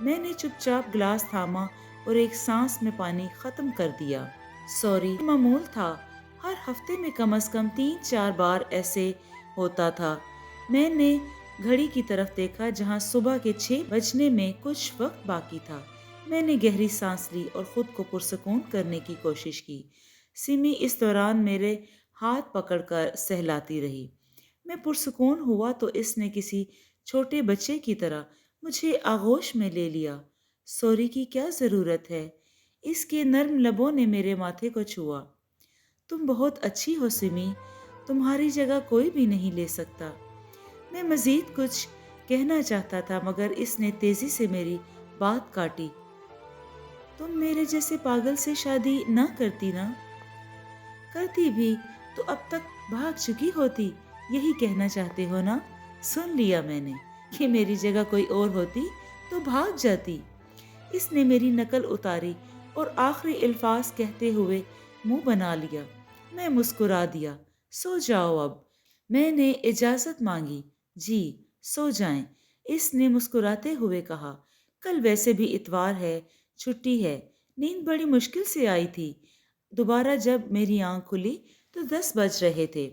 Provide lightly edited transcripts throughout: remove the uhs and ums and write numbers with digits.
میں نے چپ چاپ گلاس تھاما اور ایک سانس میں پانی ختم کر دیا۔ سوری معمول تھا، ہر ہفتے میں کم از کم 3-4 بار ایسے ہوتا تھا۔ میں نے گھڑی کی طرف دیکھا جہاں صبح کے 6 بجنے میں کچھ وقت باقی تھا۔ میں نے گہری سانس لی اور خود کو پرسکون کرنے کی کوشش کی۔ سمی اس دوران میرے ہاتھ پکڑ کر سہلاتی رہی۔ میں پرسکون ہوا تو اس نے کسی چھوٹے بچے کی طرح مجھے آغوش میں لے لیا۔ سوری کی کیا ضرورت ہے؟ اس کے نرم لبوں نے میرے ماتھے کو چھوا۔ تم بہت اچھی ہو سمی، تمہاری جگہ کوئی بھی نہیں لے سکتا۔ میں مزید کچھ کہنا چاہتا تھا مگر اس نے تیزی سے میری بات کاٹی۔ تم میرے جیسے پاگل سے شادی نہ کرتی نا؟ کرتی بھی تو اب تک بھاگ چکی ہوتی، یہی کہنا چاہتے ہو نا؟ سن لیا میں نے کہ میری جگہ کوئی اور ہوتی تو بھاگ جاتی۔ اس نے میری نقل اتاری اور آخری الفاظ کہتے ہوئے منہ بنا لیا۔ میں مسکرا دیا۔ سو جاؤ اب، میں نے اجازت مانگی۔ جی سو جائیں، اس نے مسکراتے ہوئے کہا۔ کل ویسے بھی اتوار ہے، چھٹی ہے۔ نیند بڑی مشکل سے آئی تھی۔ دوبارہ جب میری آنکھ کھلی تو 10 بج رہے تھے۔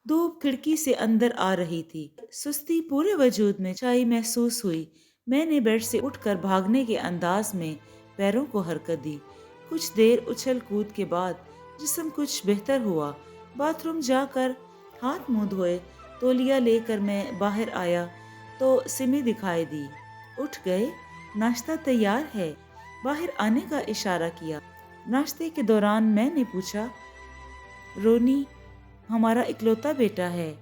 دھوپ کھڑکی سے اندر آ رہی تھی۔ سستی پورے وجود میں چھائی محسوس ہوئی۔ میں نے بیڈ سے اٹھ کر بھاگنے کے انداز میں پیروں کو حرکت دی۔ کچھ دیر اچھل کود کے بعد جسم کچھ بہتر ہوا۔ باتھ روم جا کر ہاتھ منہ دھوئے، تولیہ لے کر میں باہر آیا تو سمی دکھائی دی۔ اٹھ گئے؟ ناشتہ تیار ہے، باہر آنے کا اشارہ کیا۔ ناشتے کے دوران میں نے پوچھا، رونی ہمارا اکلوتا بیٹا ہے،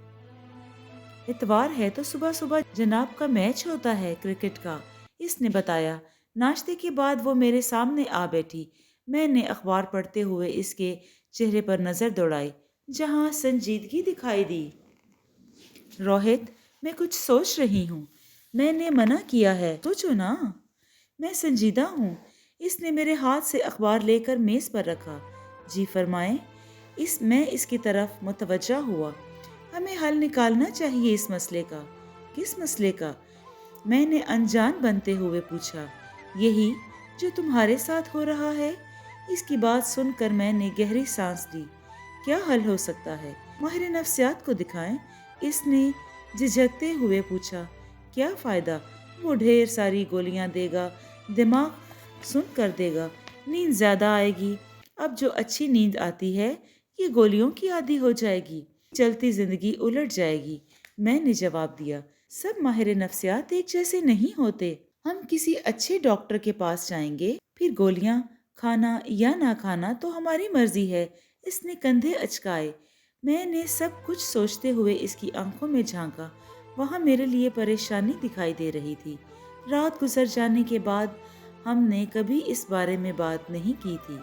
اتوار ہے تو صبح صبح جناب کا میچ ہوتا ہے کرکٹ کا، اس نے بتایا۔ ناشتے کے بعد وہ میرے سامنے آ بیٹھی۔ میں نے اخبار پڑھتے ہوئے اس کے چہرے پر نظر دوڑائی جہاں سنجیدگی دکھائی دی۔ روہت، میں کچھ سوچ رہی ہوں۔ میں نے منع کیا ہے، سوچو نا۔ میں سنجیدہ ہوں۔ اس نے میرے ہاتھ سے اخبار لے کر میز پر رکھا۔ جی فرمائیں۔ میں اس کی طرف متوجہ ہوا۔ ہمیں حل نکالنا چاہیے اس مسئلے کا۔ کس مسئلے کا؟ میں نے انجان بنتے ہوئے پوچھا۔ یہی جو تمہارے ساتھ ہو رہا ہے۔ اس کی بات سن کر میں نے گہری سانس لی۔ کیا حل ہو سکتا ہے؟ ماہر نفسیات کو دکھائیں، اس نے جھجکتے ہوئے پوچھا۔ کیا فائدہ؟ وہ ڈھیر ساری گولیاں دے گا، دماغ سن کر دے گا، نیند زیادہ آئے گی۔ اب جو اچھی نیند آتی ہے یہ گولیوں کی عادی ہو جائے گی، چلتی زندگی الٹ جائے گی۔ میں نے جواب دیا، سب ماہر نفسیات ایک جیسے نہیں ہوتے۔ ہم کسی اچھے ڈاکٹر کے پاس جائیں گے، پھر گولیاں کھانا یا نہ کھانا تو ہماری مرضی ہے۔ اس نے کندھے اچکائے۔ میں نے سب کچھ سوچتے ہوئے اس کی آنکھوں میں جھانکا۔ وہاں میرے لیے پریشانی دکھائی دے رہی تھی۔ رات گزر جانے کے بعد ہم نے کبھی اس بارے میں بات نہیں کی تھی۔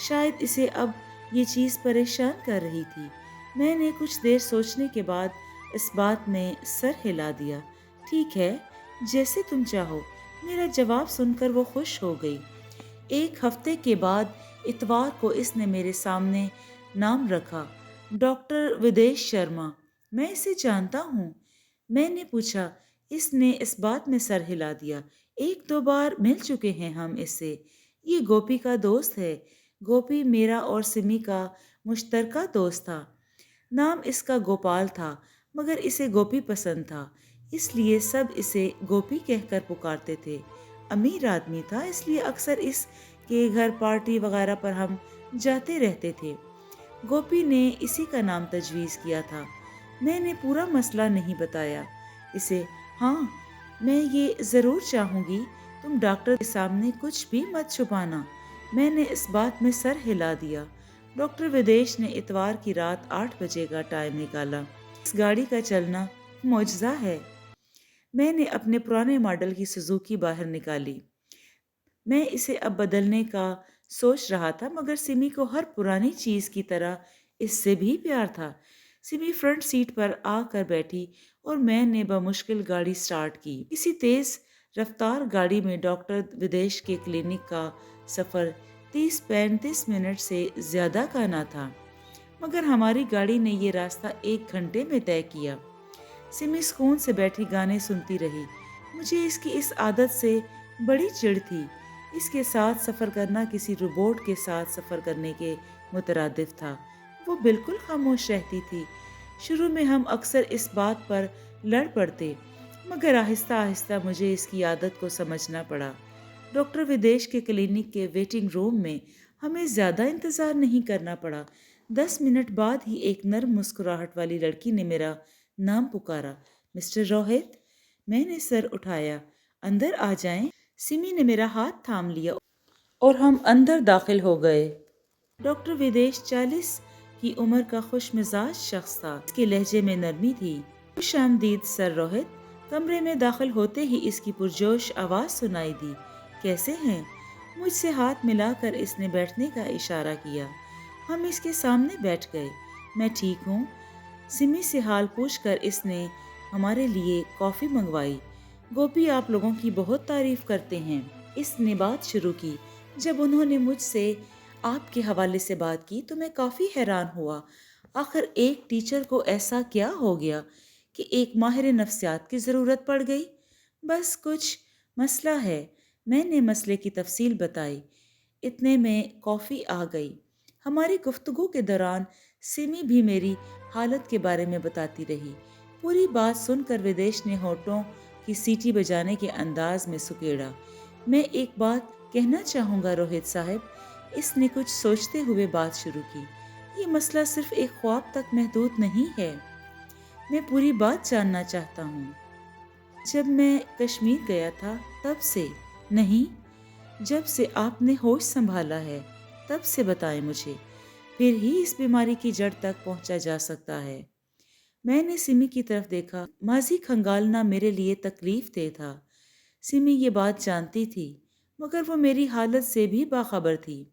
شاید اسے اب یہ چیز پریشان کر رہی تھی۔ میں نے کچھ دیر سوچنے کے بعد اس بات میں سر ہلا دیا۔ ٹھیک ہے، جیسے تم چاہو۔ میرا جواب سن کر وہ خوش ہو گئی۔ 1 ہفتے کے بعد اتوار کو اس نے میرے سامنے نام رکھا، ڈاکٹر ودیش شرما۔ میں اسے جانتا ہوں؟ میں نے پوچھا۔ اس نے اس بات میں سر ہلا دیا۔ 1-2 بار مل چکے ہیں ہم اس سے۔ یہ گوپی کا دوست ہے۔ گوپی میرا اور سمی کا مشترکہ دوست تھا۔ نام اس کا گوپال تھا مگر اسے گوپی پسند تھا، اس لیے سب اسے گوپی کہہ کر پکارتے تھے۔ امیر آدمی تھا، اس لیے اکثر اس کے گھر پارٹی وغیرہ پر ہم جاتے رہتے تھے۔ گوپی نے اسی کا نام تجویز کیا تھا۔ میں نے پورا مسئلہ نہیں بتایا اسے۔ ہاں، میں یہ ضرور چاہوں گی تم ڈاکٹر کے سامنے کچھ بھی مت چھپانا۔ میں نے اس بات میں سر ہلا دیا۔ ڈاکٹر ودیش نے اتوار کی رات 8 بجے کا ٹائم نکالا۔ اس گاڑی کا چلنا معجزہ ہے۔ میں نے اپنے پرانے ماڈل کی سوزوکی باہر نکالی۔ میں اسے اب بدلنے کا سوچ رہا تھا مگر سمی کو ہر پرانی چیز کی طرح اس سے بھی پیار تھا۔ سمی فرنٹ سیٹ پر آ کر بیٹھی اور میں نے بمشکل گاڑی سٹارٹ کی۔ اسی تیز رفتار گاڑی میں ڈاکٹر ودیش کے کلینک کا سفر 30-35 منٹ سے زیادہ کا نہ تھا، مگر ہماری گاڑی نے یہ راستہ 1 گھنٹے میں طے کیا۔ سمی سکون سے بیٹھی گانے سنتی رہی۔ مجھے اس کی اس عادت سے بڑی چڑ تھی۔ اس کے ساتھ سفر کرنا کسی روبوٹ کے ساتھ سفر کرنے کے مترادف تھا۔ وہ بالکل خاموش رہتی تھی۔ شروع میں ہم اکثر اس بات پر لڑ پڑتے، مگر آہستہ آہستہ مجھے اس کی عادت کو سمجھنا پڑا۔ ڈاکٹر ودیش کے کلینک کے ویٹنگ روم میں ہمیں زیادہ انتظار نہیں کرنا پڑا۔ 10 منٹ بعد ہی ایک نرم مسکراہٹ والی لڑکی نے میرا نام پکارا، مسٹر روہت۔ میں نے سر اٹھایا۔ اندر آ جائیں۔ سمی نے میرا ہاتھ تھام لیا اور ہم اندر داخل ہو گئے۔ ڈاکٹر ودیش 40 کی عمر کا خوش مزاج شخص تھا۔ اس کے لہجے میں نرمی تھی۔ خوش آمدید سر روہت۔ کمرے میں داخل ہوتے ہی اس کی پرجوش آواز سنائی دی۔ کیسے ہیں؟ مجھ سے ہاتھ ملا کر اس نے بیٹھنے کا اشارہ کیا۔ ہم اس کے سامنے بیٹھ گئے۔ میں ٹھیک ہوں۔ سمی سے حال پوچھ کر اس نے ہمارے لیے کافی منگوائی۔ گوپی آپ لوگوں کی بہت تعریف کرتے ہیں، اس نے بات شروع کی۔ جب انہوں نے مجھ سے آپ کے حوالے سے بات کی تو میں کافی حیران ہوا۔ آخر ایک ٹیچر کو ایسا کیا ہو گیا کہ ایک ماہر نفسیات کی ضرورت پڑ گئی؟ بس کچھ مسئلہ ہے۔ میں نے مسئلے کی تفصیل بتائی۔ اتنے میں کافی آ گئی۔ ہماری گفتگو کے دوران سمی بھی میری حالت کے بارے میں بتاتی رہی۔ پوری بات سن کر ودیش نے ہونٹوں کی سیٹی بجانے کے انداز میں سکیڑا۔ میں ایک بات کہنا چاہوں گا روہت صاحب، اس نے کچھ سوچتے ہوئے بات شروع کی۔ یہ مسئلہ صرف ایک خواب تک محدود نہیں ہے۔ میں پوری بات جاننا چاہتا ہوں۔ جب میں کشمیر گیا تھا تب سے؟ نہیں، جب سے آپ نے ہوش سنبھالا ہے تب سے بتائیں مجھے، پھر ہی اس بیماری کی جڑ تک پہنچا جا سکتا ہے۔ میں نے سمی کی طرف دیکھا۔ ماضی کھنگالنا میرے لیے تکلیف دہ تھا۔ سمی یہ بات جانتی تھی، مگر وہ میری حالت سے بھی باخبر تھی،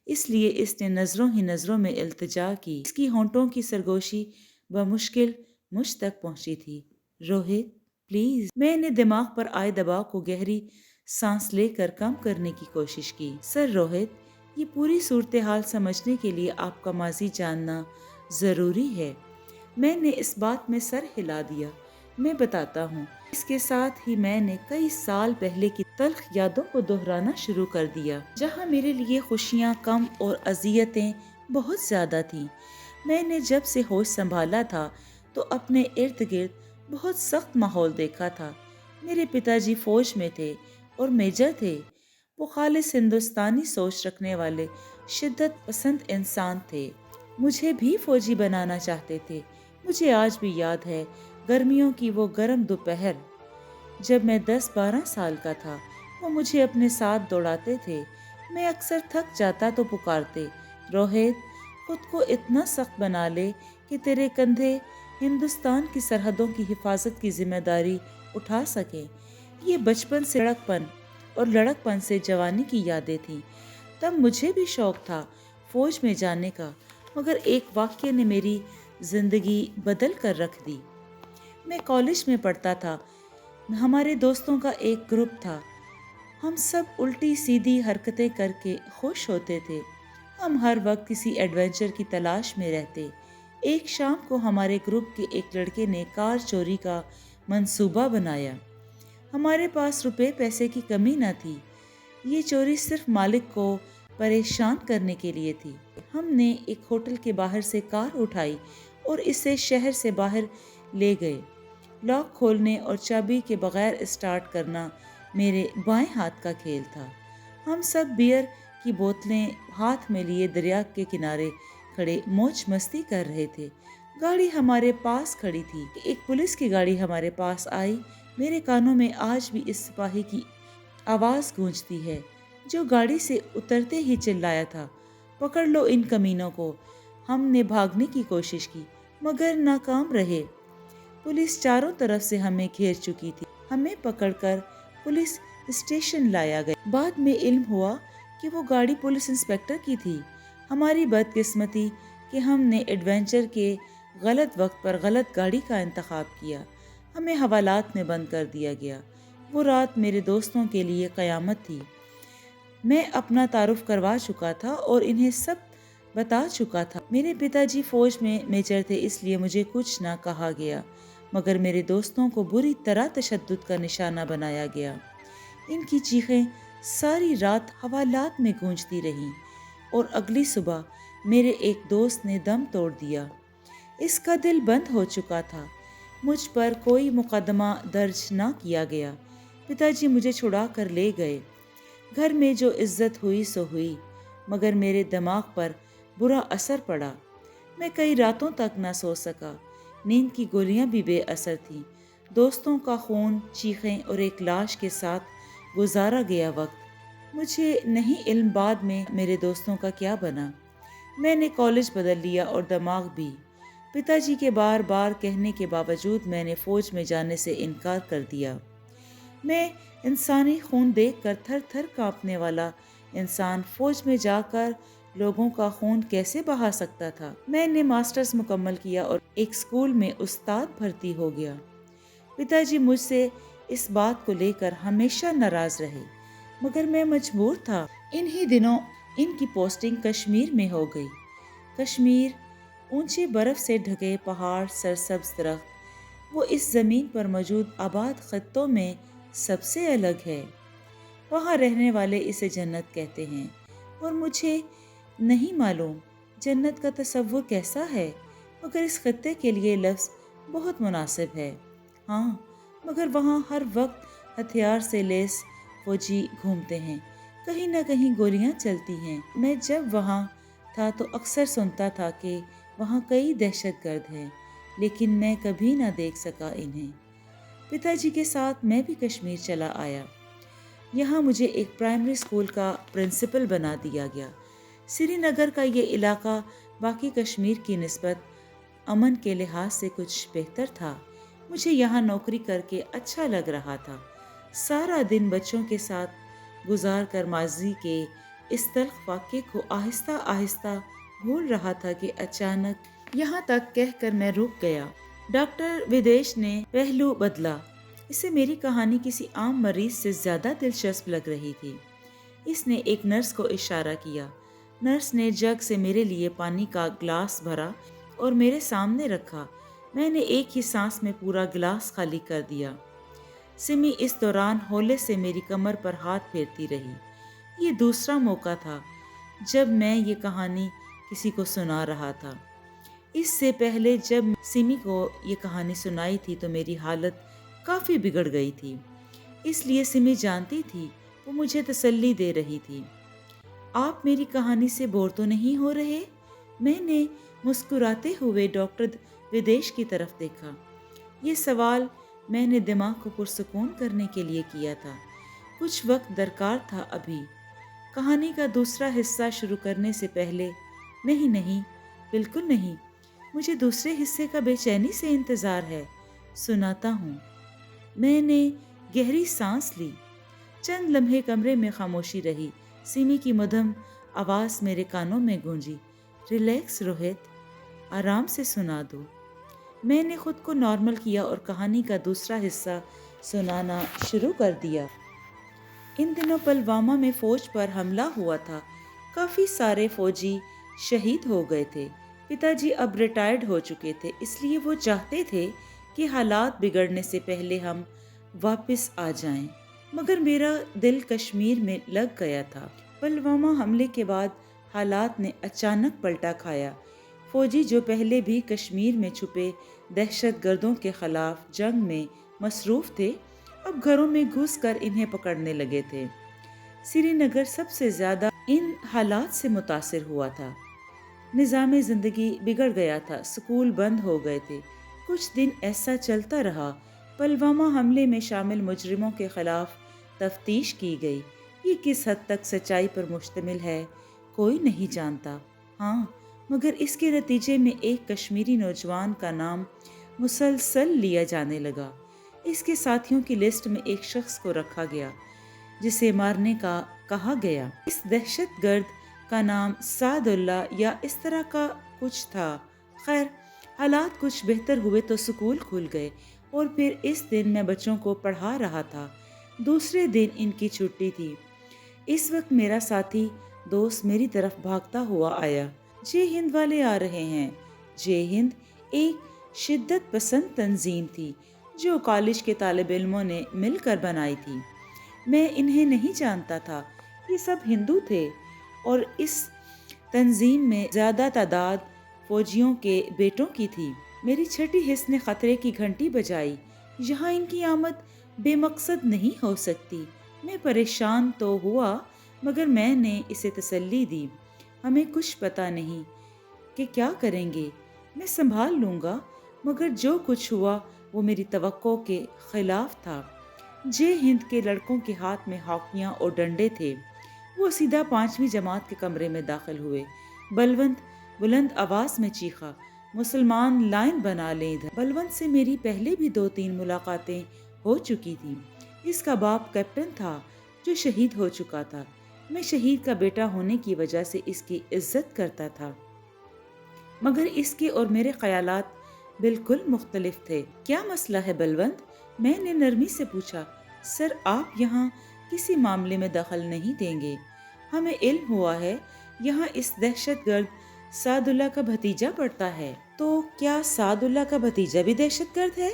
اس لیے اس نے نظروں ہی نظروں میں التجا کی۔ اس کی ہونٹوں کی سرگوشی بمشکل مجھ تک پہنچی تھی۔ روہت پلیز۔ میں نے دماغ پر آئے دباؤ کو گہری سانس لے کر کم کرنے کی کوشش کی۔ سر روہت، یہ پوری صورتحال سمجھنے کے لیے آپ کا ماضی جاننا ضروری ہے۔ میں نے اس بات میں سر ہلا دیا۔ میں بتاتا ہوں۔ اس کے ساتھ ہی میں نے کئی سال پہلے کی تلخ یادوں کو دہرانا شروع کر دیا، جہاں میرے لیے خوشیاں کم اور اذیتیں بہت زیادہ تھیں۔ میں نے جب سے ہوش سنبھالا تھا تو اپنے ارد گرد بہت سخت ماحول دیکھا تھا۔ میرے پتا جی فوج میں تھے اور میجر تھے۔ وہ خالص ہندوستانی سوچ رکھنے والے شدت پسند انسان تھے۔ مجھے بھی فوجی بنانا چاہتے تھے۔ مجھے آج بھی یاد ہے گرمیوں کی وہ گرم دوپہر جب میں 10-12 سال کا تھا۔ وہ مجھے اپنے ساتھ دوڑاتے تھے۔ میں اکثر تھک جاتا تو پکارتے، روہت خود کو اتنا سخت بنا لے کہ تیرے کندھے ہندوستان کی سرحدوں کی حفاظت کی ذمہ داری اٹھا سکیں۔ یہ بچپن سے لڑک پن سے جوانی کی یادیں تھیں۔ تب مجھے بھی شوق تھا فوج میں جانے کا، مگر ایک واقعے نے میری زندگی بدل کر رکھ دی۔ میں کالج میں پڑھتا تھا۔ ہمارے دوستوں کا ایک گروپ تھا۔ ہم سب الٹی سیدھی حرکتیں کر کے خوش ہوتے تھے۔ ہم ہر وقت کسی ایڈونچر کی تلاش میں رہتے۔ ایک شام کو ہمارے گروپ کے ایک لڑکے نے کار چوری کا منصوبہ بنایا۔ ہمارے پاس روپے پیسے کی کمی نہ تھی۔ یہ چوری صرف مالک کو پریشان کرنے کے لیے تھی۔ ہم نے ایک ہوٹل کے باہر سے کار اٹھائی اور اسے شہر سے باہر لے گئے۔ لاک کھولنے اور چابی کے بغیر اسٹارٹ کرنا میرے بائیں ہاتھ کا کھیل تھا۔ ہم سب بیئر کی بوتلیں ہاتھ میں لیے دریا کے کنارے کھڑے موج مستی کر رہے تھے۔ گاڑی ہمارے پاس کھڑی تھی۔ ایک پولیس کی گاڑی ہمارے پاس آئی۔ میرے کانوں میں آج بھی اس سپاہی کی آواز گونجتی ہے جو گاڑی سے اترتے ہی چلایا تھا، پکڑ لو ان کمینوں کو۔ ہم نے بھاگنے کی کوشش کی مگر ناکام رہے۔ پولیس چاروں طرف سے ہمیں گھیر چکی تھی۔ ہمیں پکڑ کر پولیس اسٹیشن لایا گیا۔ بعد میں علم ہوا کہ وہ گاڑی پولیس انسپکٹر کی تھی۔ ہماری بدقسمتی کہ ہم نے ایڈونچر کے غلط وقت پر غلط گاڑی کا انتخاب کیا۔ ہمیں حوالات میں بند کر دیا گیا۔ وہ رات میرے دوستوں کے لیے قیامت تھی۔ میں اپنا تعارف کروا چکا تھا اور انہیں سب بتا چکا تھا۔ میرے پتا جی فوج میں میجر تھے، اس لیے مجھے کچھ نہ کہا گیا، مگر میرے دوستوں کو بری طرح تشدد کا نشانہ بنایا گیا۔ ان کی چیخیں ساری رات حوالات میں گونجتی رہیں اور اگلی صبح میرے ایک دوست نے دم توڑ دیا۔ اس کا دل بند ہو چکا تھا۔ مجھ پر کوئی مقدمہ درج نہ کیا گیا۔ پتا جی مجھے چھڑا کر لے گئے۔ گھر میں جو عزت ہوئی سو ہوئی، مگر میرے دماغ پر برا اثر پڑا۔ میں کئی راتوں تک نہ سو سکا۔ نیند کی گولیاں بھی بے اثر تھیں۔ دوستوں کا خون، چیخیں اور ایک لاش کے ساتھ گزارا گیا وقت۔ مجھے نہیں علم بعد میں میرے دوستوں کا کیا بنا۔ میں نے کالج بدل لیا اور دماغ بھی۔ پتا جی کے بار بار کہنے کے باوجود میں نے فوج میں جانے سے انکار کر دیا۔ میں انسانی خون دیکھ کر تھر تھر کانپنے والا انسان فوج میں جا کر لوگوں کا خون کیسے بہا سکتا تھا؟ میں نے ماسٹرز مکمل کیا اور ایک اسکول میں استاد بھرتی ہو گیا۔ پتا جی مجھ سے اس بات کو لے کر ہمیشہ ناراض رہے، مگر میں مجبور تھا۔ انہی دنوں ان کی پوسٹنگ کشمیر میں ہو گئی۔ کشمیر اونچے برف سے ڈھکے پہاڑ، سرسبز درخت، وہ اس زمین پر موجود آباد خطوں میں سب سے الگ ہے۔ وہاں رہنے والے اسے جنت کہتے ہیں، اور مجھے نہیں معلوم جنت کا تصور کیسا ہے، مگر اس خطے کے لیے لفظ بہت مناسب ہے۔ ہاں، مگر وہاں ہر وقت ہتھیار سے لیس فوجی گھومتے ہیں، کہیں نہ کہیں گولیاں چلتی ہیں۔ میں جب وہاں تھا تو اکثر سنتا تھا کہ وہاں کئی دہشت گرد ہیں، لیکن میں کبھی نہ دیکھ سکا انہیں۔ پتا جی کے ساتھ میں بھی کشمیر چلا آیا۔ یہاں مجھے ایک پرائمری اسکول کا پرنسپل بنا دیا گیا۔ سری نگر کا یہ علاقہ باقی کشمیر کی نسبت امن کے لحاظ سے کچھ بہتر تھا۔ مجھے یہاں نوکری کر کے اچھا لگ رہا تھا۔ سارا دن بچوں کے ساتھ گزار کر ماضی کے اس تلخ واقعے کو آہستہ آہستہ بھول رہا تھا کہ اچانک یہاں تک کہہ کر میں رک گیا۔ ڈاکٹر ودیش نے پہلو بدلا۔ اسے میری کہانی کسی عام مریض سے زیادہ دلچسپ لگ رہی تھی۔ اس نے ایک نرس کو اشارہ کیا۔ نرس نے جگ سے میرے لیے پانی کا گلاس بھرا اور میرے سامنے رکھا۔ میں نے ایک ہی سانس میں پورا گلاس خالی کر دیا۔ سمی اس دوران ہولے سے میری کمر پر ہاتھ پھیرتی رہی۔ یہ دوسرا موقع تھا جب میں یہ کہانی کسی کو سنا رہا تھا۔ اس سے پہلے جب سمی کو یہ کہانی سنائی تھی تو میری حالت کافی بگڑ گئی تھی، اس لیے سمی جانتی تھی، وہ مجھے تسلی دے رہی تھی۔ آپ میری کہانی سے بور تو نہیں ہو رہے؟ میں نے مسکراتے ہوئے ڈاکٹر ودیش کی طرف دیکھا۔ یہ سوال میں نے دماغ کو پرسکون کرنے کے لیے کیا تھا۔ کچھ وقت درکار تھا ابھی۔ کہانی کا دوسرا حصہ شروع کرنے سے پہلے نہیں، بالکل نہیں، مجھے دوسرے حصے کا بے چینی سے انتظار ہے۔ سناتا ہوں۔ میں نے گہری سانس لی۔ چند لمحے کمرے میں خاموشی رہی۔ سیمی کی مدھم آواز میرے کانوں میں گونجی، ریلیکس روہت، آرام سے سنا دو۔ میں نے خود کو نارمل کیا اور کہانی کا دوسرا حصہ سنانا شروع کر دیا۔ ان دنوں پلوامہ میں فوج پر حملہ ہوا تھا۔ کافی سارے فوجی شہید ہو گئے تھے۔ پتا جی اب ریٹائرڈ ہو چکے تھے، اس لیے وہ چاہتے تھے کہ حالات بگڑنے سے پہلے ہم واپس آ جائیں، مگر میرا دل کشمیر میں لگ گیا تھا۔ پلوامہ حملے کے بعد حالات نے اچانک پلٹا کھایا۔ فوجی جو پہلے بھی کشمیر میں چھپے دہشت گردوں کے خلاف جنگ میں مصروف تھے، اب گھروں میں گھس کر انہیں پکڑنے لگے تھے۔ سری نگر سب سے زیادہ ان حالات سے متاثر ہوا تھا۔ نظام زندگی بگڑ گیا تھا، سکول بند ہو گئے تھے۔ کچھ دن ایسا چلتا رہا۔ پلوامہ حملے میں شامل مجرموں کے خلاف تفتیش کی گئی۔ یہ کس حد تک سچائی پر مشتمل ہے کوئی نہیں جانتا۔ ہاں، مگر اس کے نتیجے میں ایک کشمیری نوجوان کا نام مسلسل لیا جانے لگا۔ اس کے ساتھیوں کی لسٹ میں ایک شخص کو رکھا گیا جسے مارنے کا کہا گیا۔ اس دہشت گرد کا نام سعد اللہ یا اس طرح کا کچھ تھا۔ خیر، حالات کچھ بہتر ہوئے تو سکول کھل گئے اور پھر اس دن میں بچوں کو پڑھا رہا تھا۔ دوسرے دن ان کی چھٹی تھی۔ اس وقت میرا ساتھی دوست میری طرف بھاگتا ہوا آیا۔ جے ہند والے آ رہے ہیں۔ جے ہند ایک شدت پسند تنظیم تھی جو کالج کے طالب علموں نے مل کر بنائی تھی۔ میں انہیں نہیں جانتا تھا، یہ سب ہندو تھے اور اس تنظیم میں زیادہ تعداد فوجیوں کے بیٹوں کی تھی۔ میری چھٹی حس نے خطرے کی گھنٹی بجائی، یہاں ان کی آمد بے مقصد نہیں ہو سکتی۔ میں پریشان تو ہوا مگر میں نے اسے تسلی دی، ہمیں کچھ پتہ نہیں کہ کیا کریں گے، میں سنبھال لوں گا۔ مگر جو کچھ ہوا وہ میری توقع کے خلاف تھا۔ جے ہند کے لڑکوں کے ہاتھ میں ہاکیاں اور ڈنڈے تھے۔ وہ سیدھا 5ویں جماعت کے کمرے میں داخل ہوئے۔ بلونت بلند آواز میں چیخا، مسلمان لائن بنا لیں ادھر۔ بلونت سے میری پہلے بھی 2-3 ملاقاتیں ہو چکی تھی۔ اس کا باپ کیپٹن تھا جو شہید ہو چکا تھا۔ میں شہید کا بیٹا ہونے کی وجہ سے اس کی عزت کرتا تھا، مگر اس کے اور میرے خیالات بالکل مختلف تھے۔ کیا مسئلہ ہے بلونت؟ میں نے نرمی سے پوچھا۔ سر، آپ یہاں کسی معاملے میں دخل نہیں دیں گے؟ ہمیں علم ہوا ہے یہاں اس دہشت گرد سعد اللہ کا بھتیجا پڑتا ہے۔ تو کیا سعد اللہ کا بھتیجا بھی دہشت گرد ہے؟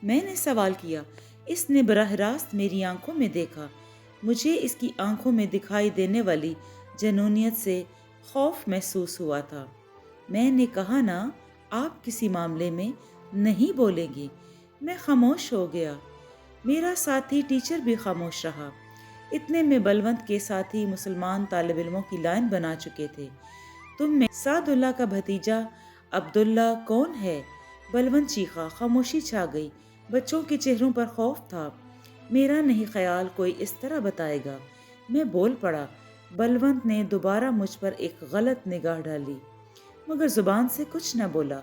میں نے سوال کیا۔ اس نے براہ راست میری آنکھوں میں دیکھا۔ مجھے اس کی آنکھوں میں دکھائی دینے والی جنونیت سے خوف محسوس ہوا تھا۔ میں نے کہا نا، آپ کسی معاملے میں نہیں بولیں گے۔ میں خاموش ہو گیا۔ میرا ساتھی ٹیچر بھی خاموش رہا۔ اتنے میں بلونت کے ساتھی مسلمان طالب علموں کی لائن بنا چکے تھے۔ تم میں سعد اللہ کا بھتیجا عبداللہ کون ہے؟ بلونت چیخا۔ خاموشی چھا گئی۔ بچوں کے چہروں پر خوف تھا۔ میرا نہیں خیال کوئی اس طرح بتائے گا۔ میں بول پڑا۔ بلونت نے دوبارہ مجھ پر ایک غلط نگاہ ڈالی مگر زبان سے کچھ نہ بولا۔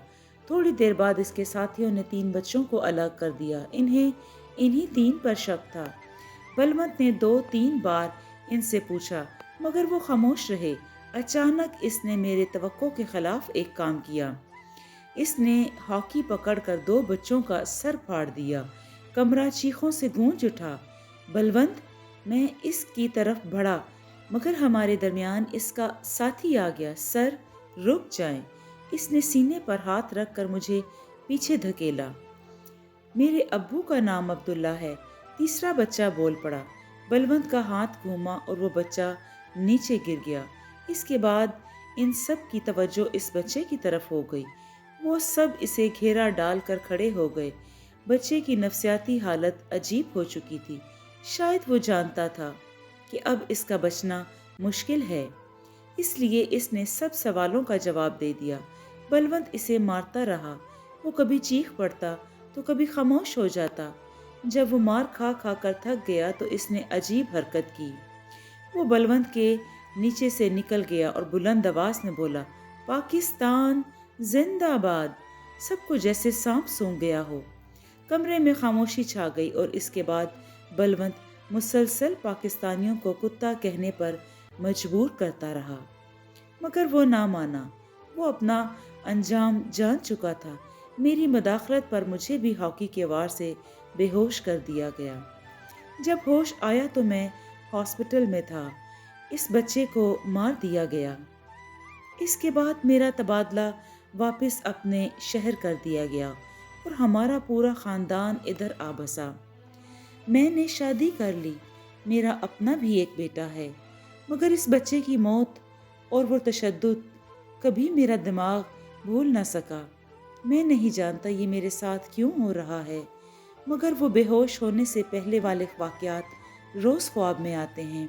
تھوڑی دیر بعد اس کے ساتھیوں نے 3 بچوں کو الگ کر دیا۔ انہی 3 پر شک تھا۔ بلونت نے 2-3 بار ان سے پوچھا مگر وہ خاموش رہے۔ اچانک اس نے میرے توقع کے خلاف ایک کام کیا۔ اس نے ہاکی پکڑ کر 2 بچوں کا سر پھاڑ دیا۔ کمرہ چیخوں سے گونج اٹھا۔ بلونت، میں اس کی طرف بڑھا مگر ہمارے درمیان اس کا ساتھی آ گیا۔ سر، رک جائیں۔ اس نے سینے پر ہاتھ رکھ کر مجھے پیچھے دھکیلا۔ میرے ابو کا نام عبداللہ ہے، تیسرا بچہ بول پڑا۔ بلونت کا ہاتھ گھوما اور وہ بچہ نیچے گر گیا۔ اس کے بعد ان سب کی توجہ اس بچے کی طرف ہو گئی۔ وہ سب اسے گھیرا ڈال کر کھڑے ہو گئے۔ بچے کی نفسیاتی حالت عجیب ہو چکی تھی۔ شاید وہ جانتا تھا کہ اب اس کا بچنا مشکل ہے، اس لیے اس نے سب سوالوں کا جواب دے دیا۔ بلونت اسے مارتا رہا۔ وہ کبھی چیخ پڑتا تو کبھی خاموش ہو جاتا۔ جب وہ مار کھا کھا کر تھک گیا تو اس نے عجیب حرکت کی۔ وہ بلونت کے نیچے سے نکل گیا اور بلند آواز میں بولا، پاکستان زندہ باد! سب کو جیسے سانپ سونگھ گیا ہو۔ کمرے میں خاموشی چھا گئی اور اس کے بعد بلونت مسلسل پاکستانیوں کو کتا کہنے پر مجبور کرتا رہا مگر وہ نہ مانا۔ وہ اپنا انجام جان چکا تھا۔ میری مداخلت پر مجھے بھی ہاکی کے وار سے بے ہوش کر دیا گیا۔ جب ہوش آیا تو میں ہاسپٹل میں تھا۔ اس بچے کو مار دیا گیا۔ اس کے بعد میرا تبادلہ واپس اپنے شہر کر دیا گیا اور ہمارا پورا خاندان ادھر آ بسا۔ میں نے شادی کر لی۔ میرا اپنا بھی ایک بیٹا ہے مگر اس بچے کی موت اور وہ تشدد کبھی میرا دماغ بھول نہ سکا۔ میں نہیں جانتا یہ میرے ساتھ کیوں ہو رہا ہے مگر وہ بے ہوش ہونے سے پہلے والے واقعات روز خواب میں آتے ہیں۔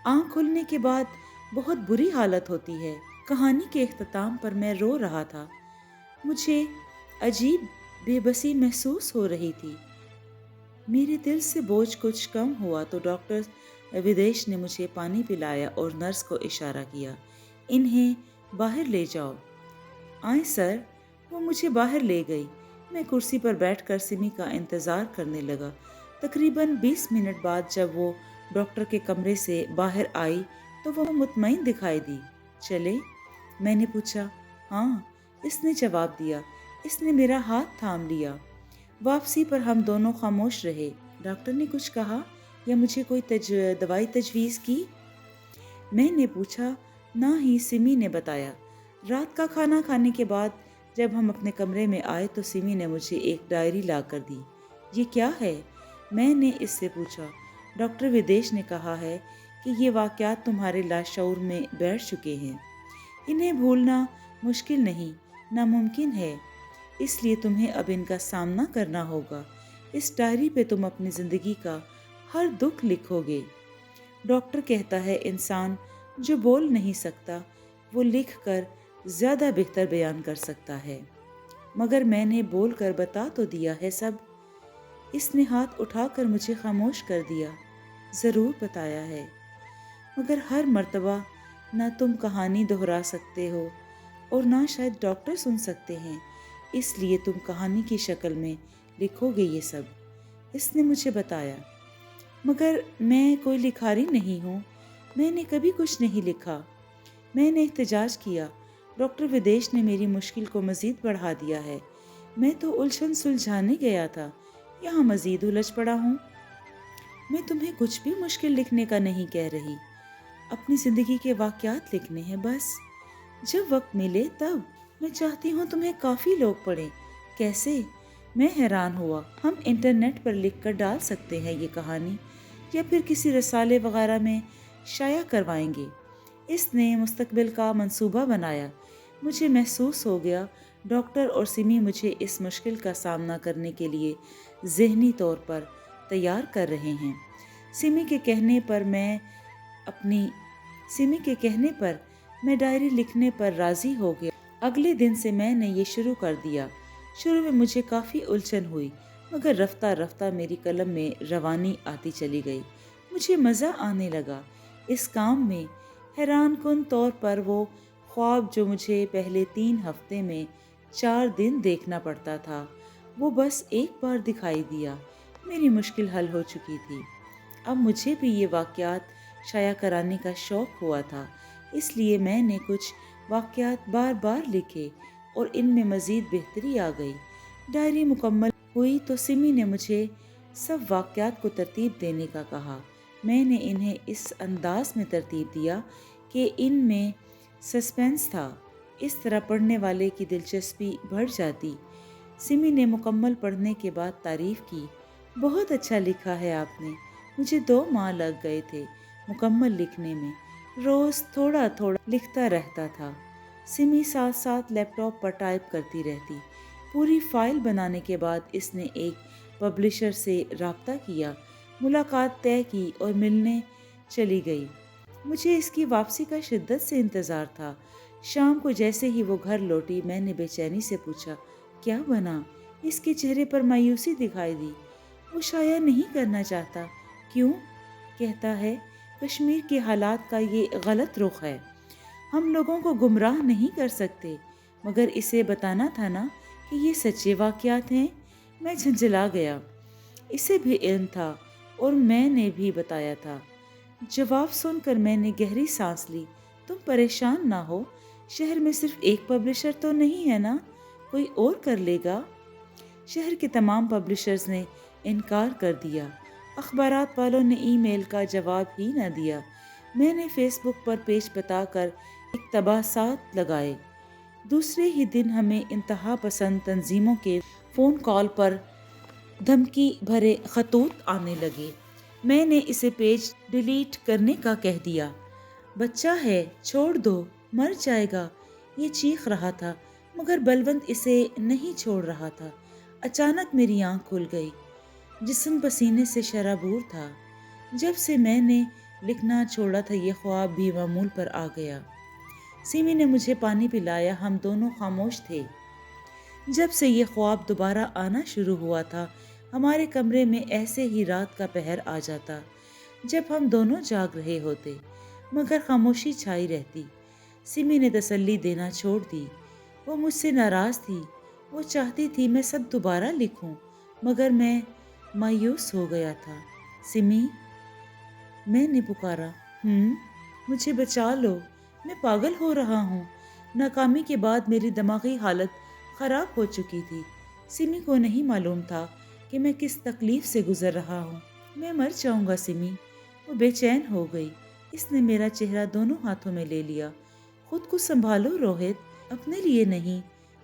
آنکھ کھلنے کے بعد بہت بری حالت ہوتی ہے۔ کہانی کے اختتام پر میں رو رہا تھا۔ مجھے عجیب بے بسی محسوس ہو رہی تھی۔ میرے دل سے بوجھ کچھ کم ہوا تو ڈاکٹر ودیش نے مجھے پانی پلایا اور نرس کو اشارہ کیا، انہیں باہر لے جاؤ۔ آئیں سر۔ وہ مجھے باہر لے گئی۔ میں کرسی پر بیٹھ کر سمی کا انتظار کرنے لگا۔ تقریباً 20 منٹ بعد جب وہ ڈاکٹر کے کمرے سے باہر آئی تو وہ مطمئن دکھائی دی۔ چلے؟ میں نے پوچھا۔ ہاں، اس نے جواب دیا۔ اس نے میرا ہاتھ تھام لیا۔ واپسی پر ہم دونوں خاموش رہے۔ ڈاکٹر نے کچھ کہا یا مجھے کوئی دوائی تجویز کی؟ میں نے پوچھا۔ نہ ہی، سمی نے بتایا۔ رات کا کھانا کھانے کے بعد جب ہم اپنے کمرے میں آئے تو سمی نے مجھے ایک ڈائری لا کر دی۔ یہ کیا ہے؟ میں نے اس سے پوچھا۔ ڈاکٹر ودیش نے کہا ہے کہ یہ واقعات تمہارے لاشعور میں بیٹھ چکے ہیں۔ انہیں بھولنا مشکل نہیں، ناممکن ہے، اس لیے تمہیں اب ان کا سامنا کرنا ہوگا۔ اس ڈائری پہ تم اپنی زندگی کا ہر دکھ لکھو گے۔ ڈاکٹر کہتا ہے انسان جو بول نہیں سکتا وہ لکھ کر زیادہ بہتر بیان کر سکتا ہے، مگر میں نے بول کر بتا تو دیا ہے سب۔ اس نے ہاتھ اٹھا کر مجھے خاموش کر دیا۔ ضرور بتایا ہے، مگر ہر مرتبہ نہ تم کہانی دہرا سکتے ہو اور نہ شاید ڈاکٹر سن سکتے ہیں، اس لیے تم کہانی کی شکل میں لکھو گے یہ سب، اس نے مجھے بتایا۔ مگر میں کوئی لکھاری نہیں ہوں، میں نے کبھی کچھ نہیں لکھا۔ میں نے احتجاج کیا۔ ڈاکٹر ودیش نے میری مشکل کو مزید بڑھا دیا ہے۔ میں تو الجھن سلجھانے گیا تھا، یہاں مزید الجھ پڑا ہوں۔ میں تمہیں کچھ بھی مشکل لکھنے کا نہیں کہہ رہی، اپنی زندگی کے واقعات لکھنے ہیں بس، جب وقت ملے تب۔ میں چاہتی ہوں تمہیں کافی لوگ پڑھیں۔ کیسے؟ میں حیران ہوا۔ ہم انٹرنیٹ پر لکھ کر ڈال سکتے ہیں یہ کہانی، یا پھر کسی رسالے وغیرہ میں شائع کروائیں گے۔ اس نے مستقبل کا منصوبہ بنایا۔ مجھے محسوس ہو گیا ڈاکٹر اور سمی مجھے اس مشکل کا سامنا کرنے کے لیے ذہنی طور پر تیار کر رہے ہیں۔ سمی کے کہنے پر میں ڈائری لکھنے پر راضی ہو گیا۔ اگلے دن سے میں نے یہ شروع کر دیا۔ شروع میں مجھے کافی الجھن ہوئی، مگر رفتہ رفتہ میری قلم میں روانی آتی چلی گئی۔ مجھے مزہ آنے لگا اس کام میں۔ حیران کن طور پر وہ خواب جو مجھے پہلے 3 ہفتے میں 4 دن دیکھنا پڑتا تھا، وہ بس ایک بار دکھائی دیا۔ میری مشکل حل ہو چکی تھی۔ اب مجھے بھی یہ واقعات شائع کرانے کا شوق ہوا تھا، اس لیے میں نے کچھ واقعات بار بار لکھے اور ان میں مزید بہتری آ گئی۔ ڈائری مکمل ہوئی تو سمی نے مجھے سب واقعات کو ترتیب دینے کا کہا۔ میں نے انہیں اس انداز میں ترتیب دیا کہ ان میں سسپینس تھا، اس طرح پڑھنے والے کی دلچسپی بڑھ جاتی۔ سمی نے مکمل پڑھنے کے بعد تعریف کی۔ بہت اچھا لکھا ہے آپ نے، مجھے 2 ماہ لگ گئے تھے مکمل لکھنے میں، روز تھوڑا تھوڑا لکھتا رہتا تھا۔ سمی ساتھ ساتھ لیپ ٹاپ پر ٹائپ کرتی رہتی۔ پوری فائل بنانے کے بعد اس نے ایک پبلشر سے رابطہ کیا، ملاقات طے کی اور ملنے چلی گئی۔ مجھے اس کی واپسی کا شدت سے انتظار تھا۔ شام کو جیسے ہی وہ گھر لوٹی میں نے بے چینی سے پوچھا، کیا بنا؟ اس کے چہرے پر مایوسی دکھائی دی۔ وہ شائع نہیں کرنا چاہتا۔ کیوں؟ کہتا ہے کشمیر کے حالات کا یہ غلط رخ ہے، ہم لوگوں کو گمراہ نہیں کر سکتے۔ مگر اسے بتانا تھا نا کہ یہ سچے واقعات ہیں۔ میں جھنجھلا گیا۔ اسے بھی علم تھا اور میں نے بھی بتایا تھا۔ جواب سن کر میں نے گہری سانس لی۔ تم پریشان نہ ہو، شہر میں صرف ایک پبلشر تو نہیں ہے نا، کوئی اور کر لے گا۔ شہر کے تمام پبلشرز نے انکار کر دیا۔ اخبارات والوں نے ای میل کا جواب ہی نہ دیا۔ میں نے فیس بک پر پیج بتا کر اقتباسات لگائے۔ دوسرے ہی دن ہمیں انتہا پسند تنظیموں کے فون کال پر دھمکی بھرے خطوط آنے لگے۔ میں نے اسے پیج ڈیلیٹ کرنے کا کہہ دیا۔ بچہ ہے، چھوڑ دو، مر جائے گا، یہ چیخ رہا تھا، مگر بلونت اسے نہیں چھوڑ رہا تھا۔ اچانک میری آنکھ کھل گئی، جسم پسینے سے شرابور تھا۔ جب سے میں نے لکھنا چھوڑا تھا یہ خواب بھی معمول پر آ گیا۔ سیمی نے مجھے پانی پلایا، ہم دونوں خاموش تھے۔ جب سے یہ خواب دوبارہ آنا شروع ہوا تھا، ہمارے کمرے میں ایسے ہی رات کا پہر آ جاتا جب ہم دونوں جاگ رہے ہوتے، مگر خاموشی چھائی رہتی۔ سمی نے تسلی دینا چھوڑ دی۔ وہ مجھ سے ناراض تھی، وہ چاہتی تھی میں سب دوبارہ لکھوں، مگر میں مایوس ہو گیا تھا۔ سمی، میں نے پکارا، مجھے بچا لو، میں پاگل ہو رہا ہوں۔ ناکامی کے بعد میری دماغی حالت خراب ہو چکی تھی۔ سمی کو نہیں معلوم تھا کہ میں کس تکلیف سے گزر رہا ہوں۔ میں مر جاؤں گا سمی۔ وہ بے چین ہو گئی۔ اس نے میرا چہرہ دونوں ہاتھوں میں لے لیا۔ خود کو سنبھالو روہت، اپنے لیے نہیں،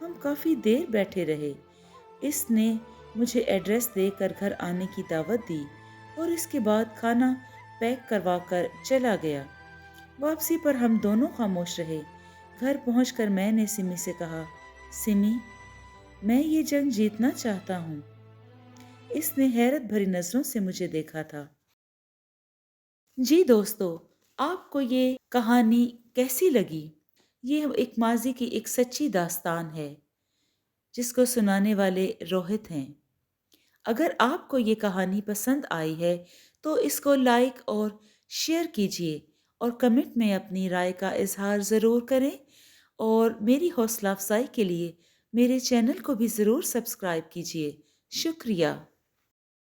ہم کافی دیر بیٹھے رہے۔ اس نے مجھے ایڈریس دے کر گھر آنے کی دعوت دی اور اس کے بعد کھانا پیک کروا کر چلا گیا۔ واپسی پر ہم دونوں خاموش رہے۔ گھر پہنچ کر میں نے سمی سے کہا، سمی، میں یہ جنگ جیتنا چاہتا ہوں۔ اس نے حیرت بھری نظروں سے مجھے دیکھا تھا۔ جی دوستو، آپ کو یہ کہانی کیسی لگی؟ یہ ایک ماضی کی ایک سچی داستان ہے جس کو سنانے والے روہت ہیں۔ اگر آپ کو یہ کہانی پسند آئی ہے تو اس کو لائک اور شیئر کیجیے اور کمنٹ میں اپنی رائے کا اظہار ضرور کریں، اور میری حوصلہ افزائی کے لیے میرے چینل کو بھی ضرور سبسکرائب کیجیے۔ شکریہ۔